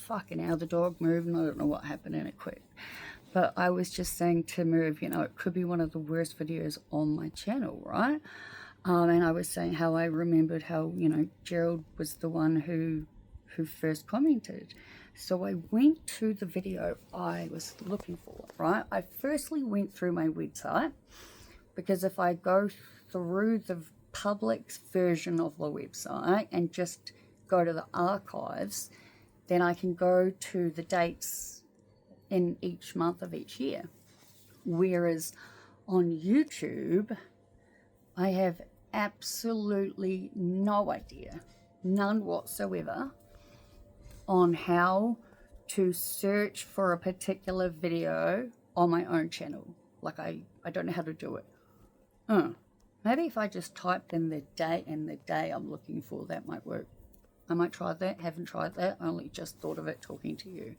fucking hell, the dog moved and I don't know what happened and it quit. But I was just saying to Merv, you know, it could be one of the worst videos on my channel, right? And I was saying how I remembered how, you know, Gerald was the one who first commented. So I went to the video I was looking for, right? I firstly went through my website, because if I go through the public version of the website and just go to the archives, then I can go to the dates in each month of each year. Whereas on YouTube, I have absolutely no idea, none whatsoever, on how to search for a particular video on my own channel. Like I don't know how to do it. Maybe if I just typed in the date and the day I'm looking for, that might work. I might try that. Haven't tried that. Only just thought of it talking to you.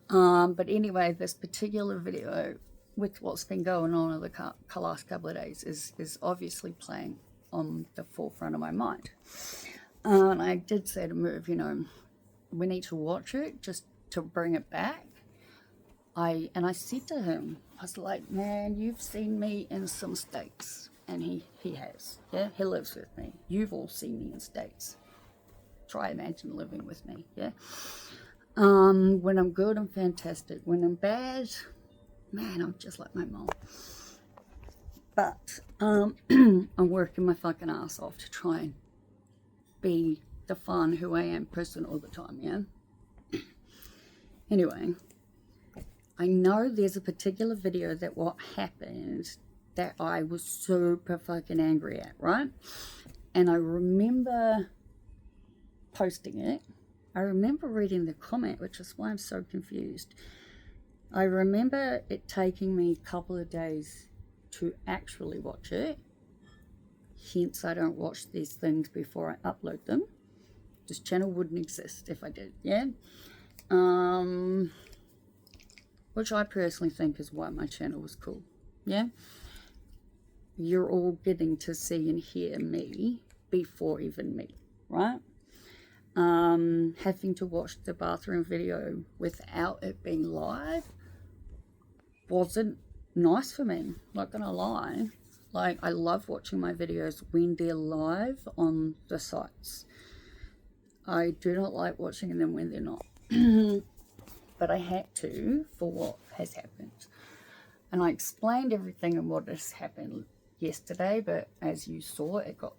But anyway, this particular video, with what's been going on in the last couple of days, is obviously playing on the forefront of my mind. And I did say to Merv, you know, we need to watch it just to bring it back. I said to him, I was like, man, you've seen me in some states. And he has. Yeah, he lives with me. You've all seen me in states. Try imagine living with me. Yeah. When I'm good, I'm fantastic. When I'm bad, man, I'm just like my mom. But I'm working my fucking ass off to try and be the fun who I am person all the time, yeah? Anyway, I know there's a particular video that what happened that I was super fucking angry at, right? And I remember posting it. I remember reading the comment, which is why I'm so confused. I remember it taking me a couple of days to actually watch it. Hence, I don't watch these things before I upload them. This channel wouldn't exist if I did, yeah? Which I personally think is why my channel was cool, yeah? You're all getting to see and hear me before even me, right? Having to watch the bathroom video without it being live wasn't nice for me, not gonna lie. Like, I love watching my videos when they're live on the sites. I do not like watching them when they're not. But I had to for what has happened. And I explained everything and what has happened yesterday, but as you saw, it got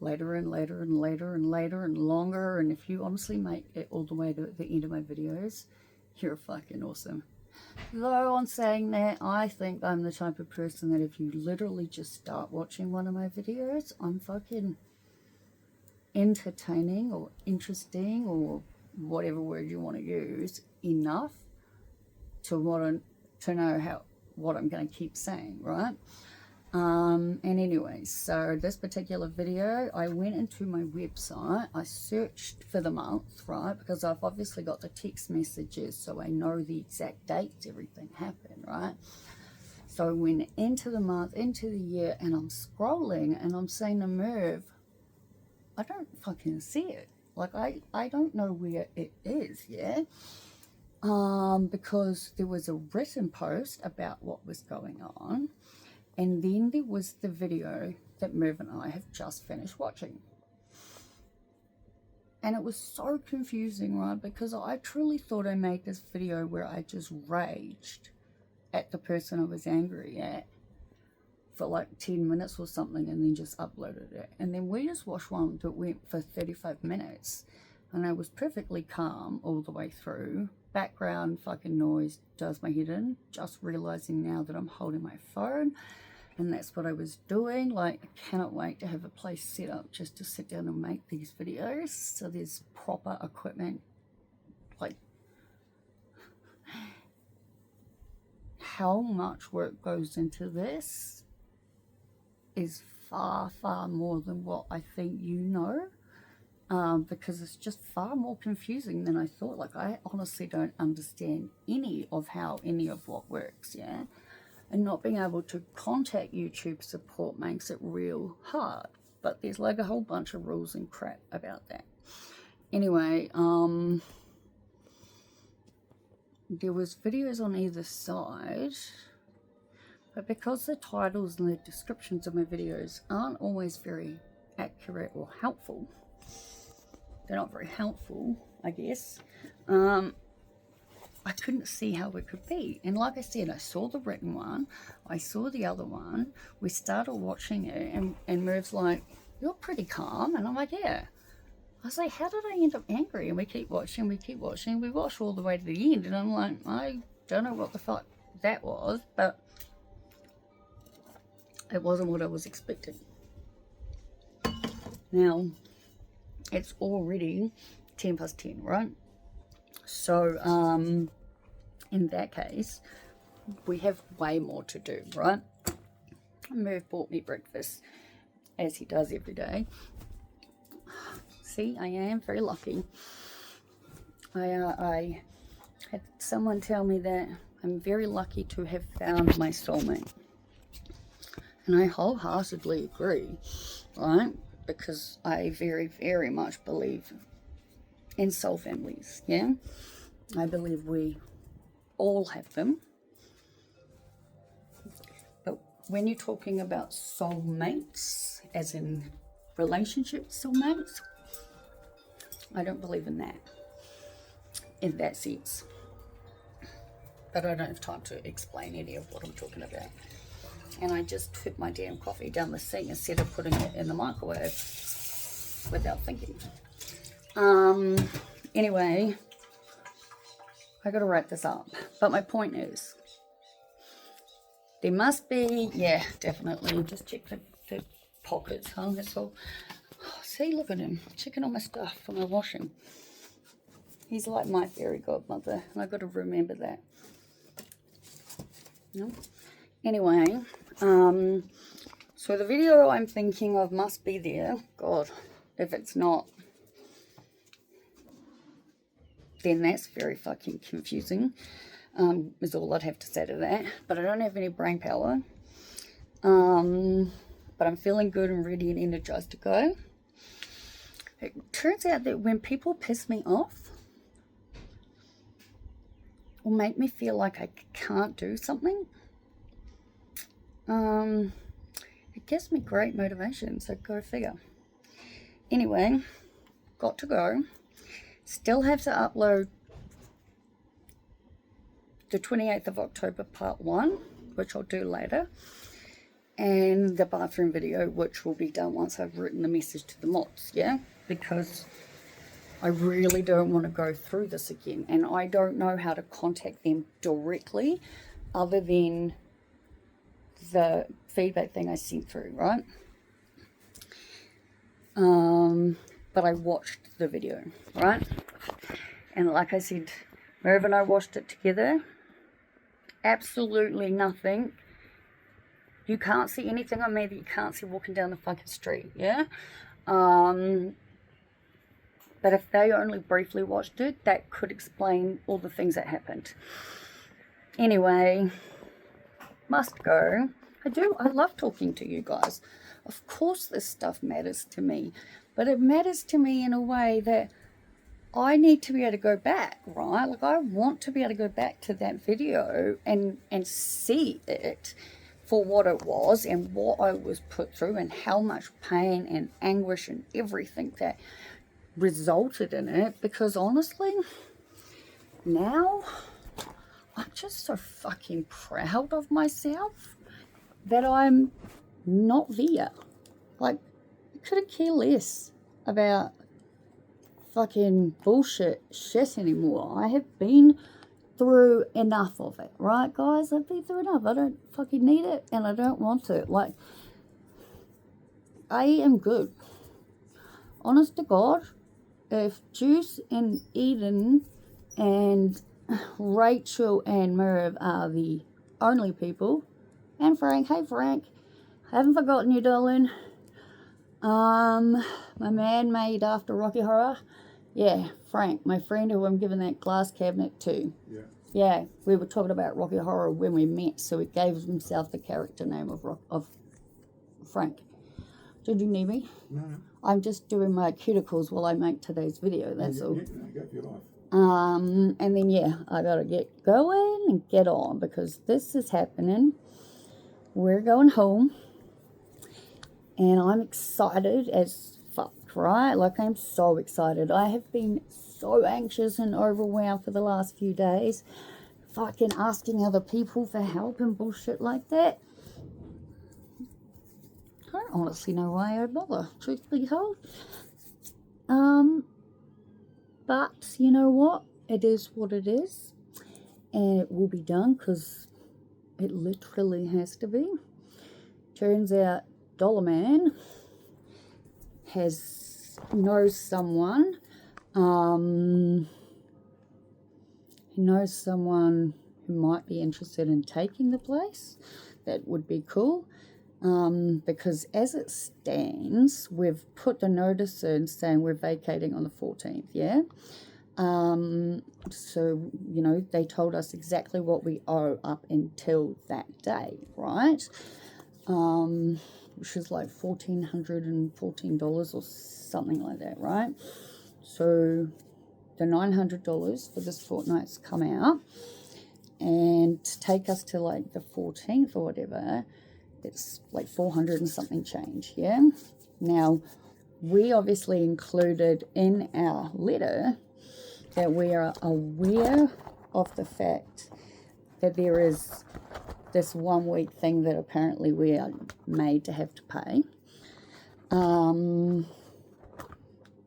later and later and later and later and longer. And if you honestly make it all the way to the end of my videos, you're fucking awesome. Though on saying that, I think I'm the type of person that if you literally just start watching one of my videos, I'm fucking entertaining or interesting or whatever word you want to use enough to know what I'm going to keep saying, right? And anyway, so this particular video, I went into my website, I searched for the month, right, because I've obviously got the text messages, so I know the exact dates everything happened, right? So I went into the month, into the year, and I'm scrolling, and I'm saying to Merv, I don't fucking see it. Like, I don't know where it is, yeah? Because there was a written post about what was going on. And then there was the video that Merv and I have just finished watching. And it was so confusing, right? Because I truly thought I made this video where I just raged at the person I was angry at for like 10 minutes or something and then just uploaded it. And then we just watched one that went for 35 minutes. And I was perfectly calm all the way through. Background fucking noise does my head in. Just realizing now that I'm holding my phone. And that's what I was doing. Like, I cannot wait to have a place set up just to sit down and make these videos. So there's proper equipment. Like, how much work goes into this is far, far more than what I think you know. Because it's just far more confusing than I thought. Like, I honestly don't understand any of how any of what works, yeah? And not being able to contact YouTube support makes it real hard. But there's like a whole bunch of rules and crap about that. Anyway, there was videos on either side, but because the titles and the descriptions of my videos aren't always very accurate or helpful, they're not very helpful, I guess, I couldn't see how it could be. And like I said, I saw the written one, I saw the other one, we started watching it, and Merv's like, you're pretty calm, and I'm like, yeah. I was like, how did I end up angry? And we keep watching, we watched all the way to the end, and I'm like, I don't know what the fuck that was, but it wasn't what I was expecting. Now, it's already 10 past 10, right? So, in that case, we have way more to do, right? Merv bought me breakfast, as he does every day. See, I am very lucky. I had someone tell me that I'm very lucky to have found my soulmate. And I wholeheartedly agree, right? Because I very, very much believe in soul families, yeah? I believe we all have them. But when you're talking about soulmates, as in relationship soulmates, I don't believe in that sense. But I don't have time to explain any of what I'm talking about. And I just took my damn coffee down the sink instead of putting it in the microwave without thinking. Anyway, I gotta wrap this up. But my point is, there must be, yeah, definitely, just check the pockets, huh? That's all. See, look at him, checking all my stuff for my washing. He's like my fairy godmother, and I've got to remember that. No? Anyway, so the video I'm thinking of must be there. God, if it's not, then that's very fucking confusing, is all I'd have to say to that. But I don't have any brain power. But I'm feeling good and ready and energized to go. It turns out that when people piss me off or make me feel like I can't do something, it gives me great motivation, so go figure. Anyway, got to go. Still have to upload the 28th of October part 1, which I'll do later, and the bathroom video, which will be done once I've written the message to the mods, yeah? Because I really don't want to go through this again, and I don't know how to contact them directly other than the feedback thing I sent through, right? But I watched the video, right? And like I said, Merv and I watched it together. Absolutely nothing. You can't see anything on me that you can't see walking down the fucking street, yeah? But if they only briefly watched it, that could explain all the things that happened. Anyway, must go. I love talking to you guys. Of course this stuff matters to me, but it matters to me in a way that I need to be able to go back, right? Like, I want to be able to go back to that video and see it for what it was and what I was put through and how much pain and anguish and everything that resulted in it. Because honestly, now I'm just so fucking proud of myself that I'm not there. Like, I couldn't care less about fucking bullshit shit anymore. I have been through enough of it, right, guys? I've been through enough. I don't fucking need it, and I don't want it. Like, I am good. Honest to God, if Juice and Eden and Rachel and Merv are the only people, and Frank, hey Frank, I haven't forgotten you, darling. My man made after Rocky Horror. Yeah, Frank, my friend who I'm giving that glass cabinet to. Yeah. Yeah, we were talking about Rocky Horror when we met, so he gave himself the character name of Frank. Did you need me? No. I'm just doing my cuticles while I make today's video, that's all. Go for your life. And then, yeah, I got to get going and get on because this is happening. We're going home. And I'm excited as fuck, right? Like, I'm so excited. I have been so anxious and overwhelmed for the last few days. Fucking asking other people for help and bullshit like that. I don't honestly know why I'd bother, truth be told. But you know what? It is what it is. And it will be done because it literally has to be. Turns out Dollar Man knows someone. He knows someone who might be interested in taking the place. That would be cool. Because as it stands, we've put the notice in saying we're vacating on the 14th, yeah? So, you know, they told us exactly what we owe up until that day, right? Which is like $1,414 or something like that, right? So the $900 for this fortnight's come out, and to take us to like the 14th or whatever, it's like 400 and something change, yeah? Now, we obviously included in our letter that we are aware of the fact that there is this 1 week thing that apparently we are made to have to pay,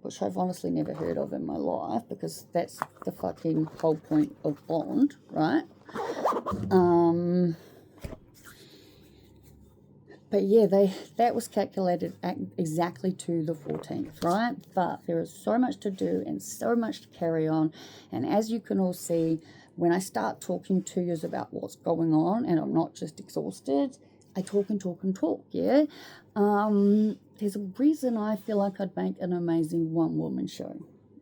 which I've honestly never heard of in my life, because that's the fucking whole point of bond, right? But yeah, that was calculated exactly to the 14th, right? But there is so much to do and so much to carry on. And as you can all see, when I start talking to you about what's going on and I'm not just exhausted, I talk and talk and talk, yeah? There's a reason I feel like I'd make an amazing one-woman show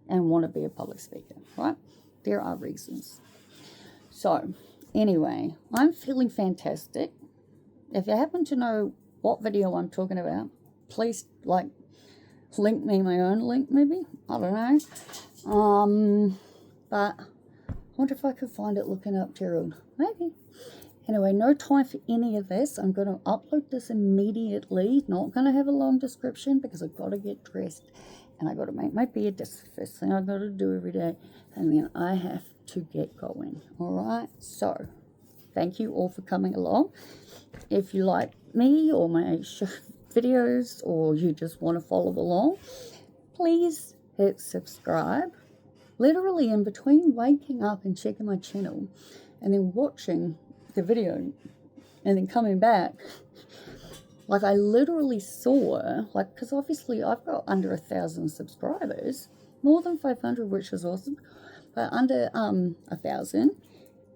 and want to be a public speaker, right? There are reasons. So, anyway, I'm feeling fantastic. If you happen to know what video I'm talking about, please, like, link me my own link, maybe. I don't know. But I wonder if I could find it looking up Gerald. Maybe. Anyway, no time for any of this. I'm going to upload this immediately. Not going to have a long description because I've got to get dressed and I've got to make my bed. That's the first thing I've got to do every day. And then I have to get going. All right? So, thank you all for coming along. If you like me or my videos, or you just want to follow along, please hit subscribe. Literally in between waking up and checking my channel and then watching the video and then coming back, like, I literally saw, like, because obviously I've got under 1,000 subscribers, more than 500, which is awesome, but under 1,000,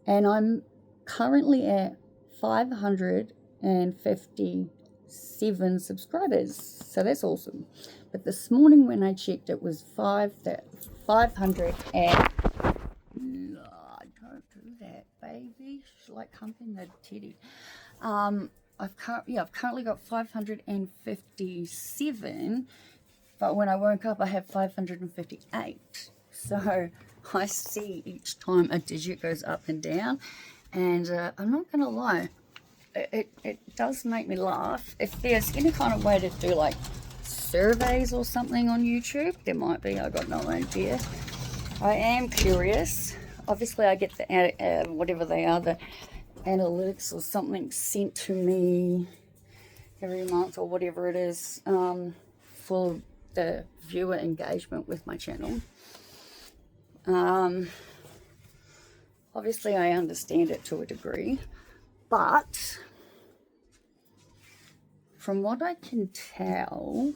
and I'm currently at 557 subscribers, so that's awesome. But this morning when I checked, it was 500 and no, don't do that, baby. She's like humping the teddy. I've currently got 557, but when I woke up I have 558. So I see each time a digit goes up and down. And I'm not going to lie, it does make me laugh. If there's any kind of way to do, like, surveys or something on YouTube, there might be. I got no idea. I am curious. Obviously, I get the, whatever they are, the analytics or something sent to me every month or whatever it is, for the viewer engagement with my channel. Obviously, I understand it to a degree, but from what I can tell,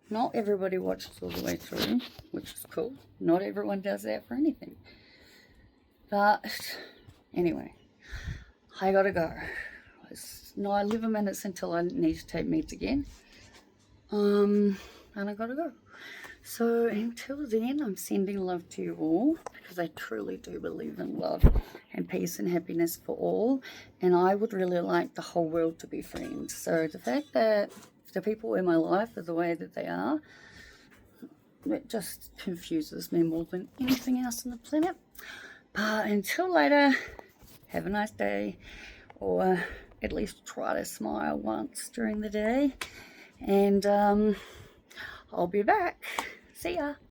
not everybody watches all the way through, which is cool. Not everyone does that for anything. But anyway, I gotta go. It's 11 minutes until I need to take meds again. And I gotta go. So until then, I'm sending love to you all, because I truly do believe in love and peace and happiness for all. And I would really like the whole world to be friends. So the fact that the people in my life are the way that they are. It just confuses me more than anything else on the planet. But until later, have a nice day, or at least try to smile once during the day, and I'll be back. See ya.